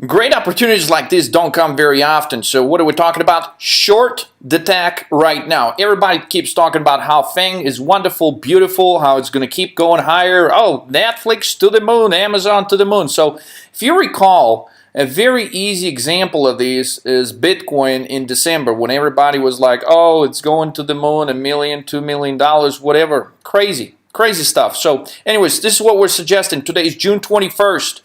Great opportunities like this don't come very often. So what are we talking about? Short the tech right now. Everybody keeps talking about how FANG is wonderful, beautiful, how it's going to keep going higher. Oh, Netflix to the moon, Amazon to the moon. So if you recall, a very easy example of this is Bitcoin in December when everybody was like, oh, it's going to the moon, $1 million, $2 million, whatever. Crazy stuff. So anyways, this is what we're suggesting. Today is June 21st.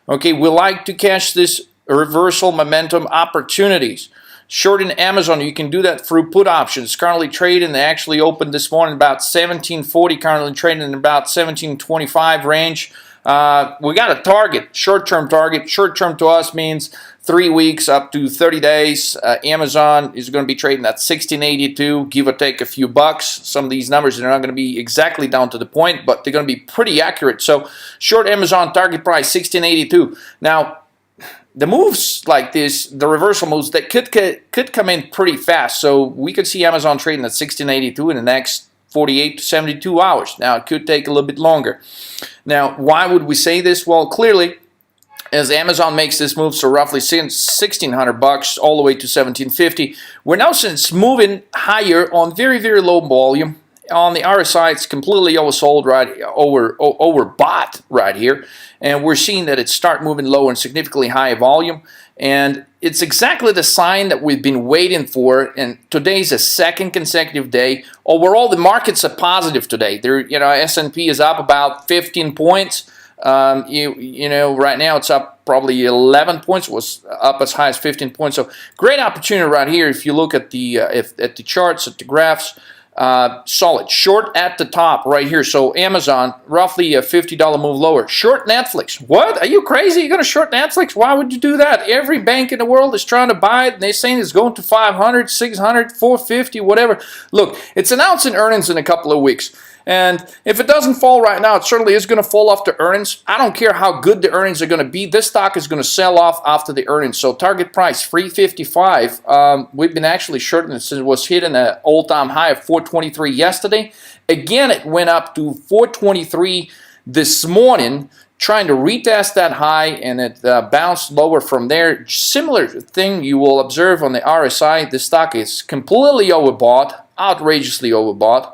Okay, we like to catch this reversal momentum opportunities. Short in Amazon, you can do that through put options. Currently trading, they actually opened this morning about 1740, currently trading in about 1725 range. We got a target, short-term target. Short-term to us means 3 weeks up to 30 days. Amazon is going to be trading at 1682, give or take a few bucks. Some of these numbers are not going to be exactly down to the point, but they're going to be pretty accurate. So short Amazon target price 1682. Now, the moves like this, the reversal moves, that could come in pretty fast. So we could see Amazon trading at 1682 in the next 48 to 72 hours. Now, it could take a little bit longer. Now, why would we say this? Well, clearly, as Amazon makes this move, so roughly $1,600 all the way to $1,750, we're now since moving higher on very, very low volume. On the RSI, it's completely oversold, right, overbought right here, and we're seeing that it start moving lower and significantly higher volume. And it's exactly the sign that we've been waiting for. And today's a second consecutive day. Overall, the markets are positive today. S&P is up about 15 points. Right now it's up probably 11 points. It was up as high as 15 points. So great opportunity right here. If you look at the charts, at the graphs. Solid. Short at the top right here. So Amazon, roughly a $50 move lower. Short Netflix. What? Are you crazy? You're going to short Netflix? Why would you do that? Every bank in the world is trying to buy it, and they're saying it's going to 500, 600, 450, whatever. Look, it's announcing earnings in a couple of weeks. And if it doesn't fall right now, it certainly is going to fall off the earnings. I don't care how good the earnings are going to be. This stock is going to sell off after the earnings. So target price, 355. We've been actually shorting it since it was hitting an all-time high of 423 yesterday. Again, it went up to 423 this morning, trying to retest that high, and it bounced lower from there. Similar thing you will observe on the RSI. The stock is completely overbought, outrageously overbought.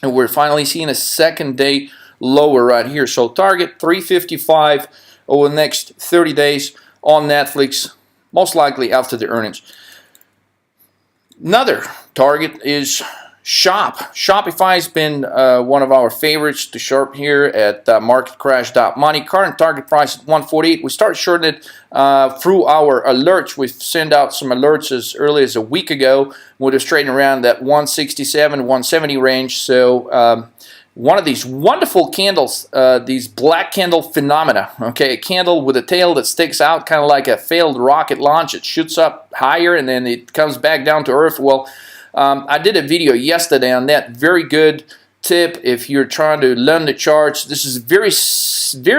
And we're finally seeing a second day lower right here. So target 355 over the next 30 days on Netflix, most likely after the earnings. Another target is Shopify has been one of our favorites to short here at marketcrash.money. Current target price at 148. We started shorting it through our alerts. We sent out some alerts as early as a week ago. We're just trading around that 167, 170 range. So one of these wonderful candles, these black candle phenomena. Okay, a candle with a tail that sticks out, kind of like a failed rocket launch. It shoots up higher and then it comes back down to earth. Well, I did a video yesterday on that. Very good tip if you're trying to learn the charts. This is very,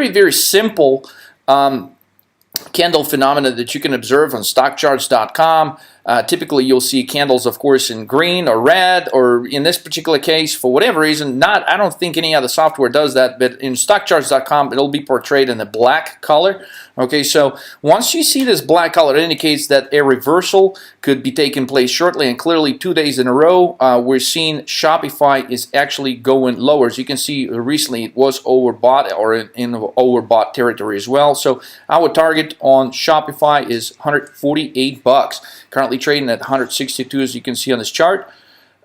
very simple candle phenomena that you can observe on stockcharts.com. Typically, you'll see candles, of course, in green or red, or in this particular case, for whatever reason, I don't think any other software does that, but in stockcharts.com, it'll be portrayed in the black color. Okay, so once you see this black color, it indicates that a reversal could be taking place shortly, and clearly 2 days in a row, we're seeing Shopify is actually going lower. As you can see, recently it was overbought or in overbought territory as well. So our target on Shopify is 148 bucks. Currently trading at 162, as you can see on this chart.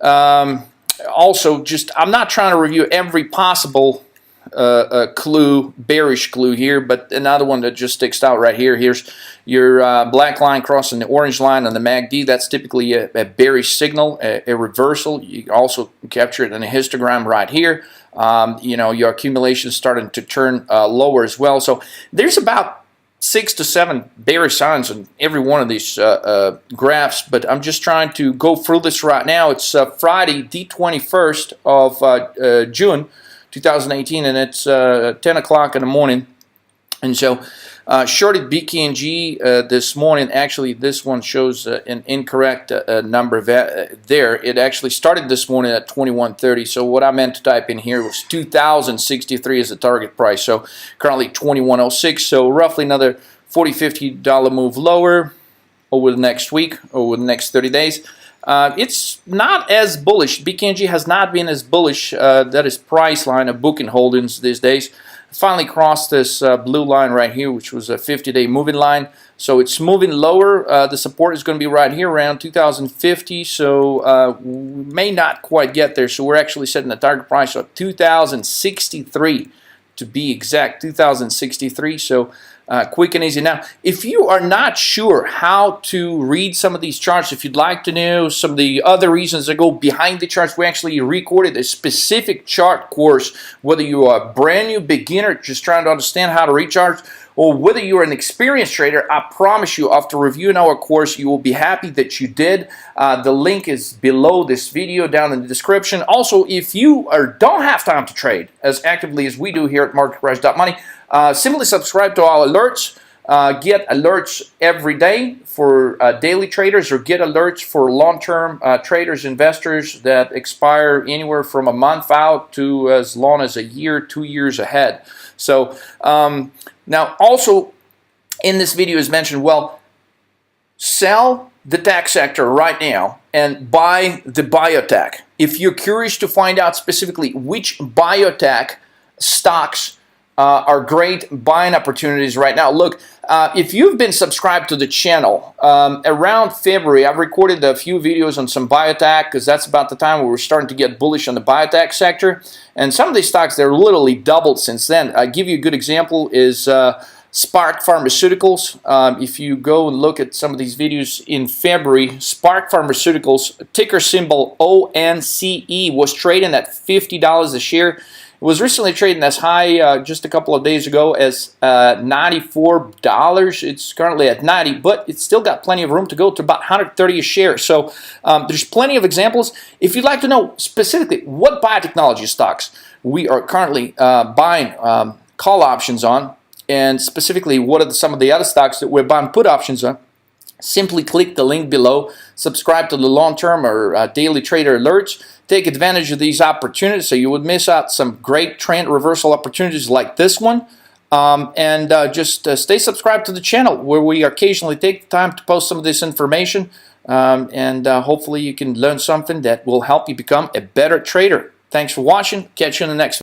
Also, I'm not trying to review every possible bearish clue here, but another one that just sticks out right here. Here's your black line crossing the orange line on the MACD. That's typically a bearish signal, a reversal. You can also capture it in a histogram right here. Your accumulation is starting to turn lower as well. So there's about 6 to 7 bearish signs on every one of these graphs, but I'm just trying to go through this right now. It's Friday, the 21st of June, 2018, and it's 10 o'clock in the morning. And so shorted BKNG this morning. Actually, this one shows an incorrect number there. It actually started this morning at 2130. So what I meant to type in here was 2063 as the target price. So currently 2106. So roughly another $40, $50 move lower over the next week, over the next 30 days. It's not as bullish. BKNG has not been as bullish. That is price line of booking holdings these days. Finally crossed this blue line right here, which was a 50-day moving line. So it's moving lower. The support is going to be right here around 2050. So we may not quite get there. So we're actually setting the target price of 2063 to be exact, 2063. So quick and easy. Now, if you are not sure how to read some of these charts, if you'd like to know some of the other reasons that go behind the charts, we actually recorded a specific chart course, whether you are a brand new beginner just trying to understand how to read charts, or whether you're an experienced trader. I promise you, after reviewing our course, you will be happy that you did. The link is below this video, down in the description. Also, if you don't have time to trade as actively as we do here at MarketCrash.money, simply subscribe to our alerts. Get alerts every day for daily traders, or get alerts for long-term traders, investors that expire anywhere from a month out to as long as a year, 2 years ahead. So now also in this video is mentioned, well, sell the tech sector right now and buy the biotech. If you're curious to find out specifically which biotech stocks are great buying opportunities right now. Look, if you've been subscribed to the channel, around February, I've recorded a few videos on some biotech, because that's about the time where we're starting to get bullish on the biotech sector. And some of these stocks, they're literally doubled since then. I'll give you a good example is Spark Pharmaceuticals. If you go and look at some of these videos in February, Spark Pharmaceuticals, ticker symbol ONCE, was trading at $50 a share. It was recently trading as high just a couple of days ago as $94. It's currently at $90, but it's still got plenty of room to go to about $130 a share. So there's plenty of examples. If you'd like to know specifically what biotechnology stocks we are currently buying call options on, and specifically what are some of the other stocks that we're buying put options on, simply click the link below, subscribe to the long-term or daily trader alerts. Take advantage of these opportunities so you would miss out some great trend reversal opportunities like this one. And just stay subscribed to the channel, where we occasionally take the time to post some of this information. And hopefully you can learn something that will help you become a better trader. Thanks for watching. Catch you in the next video.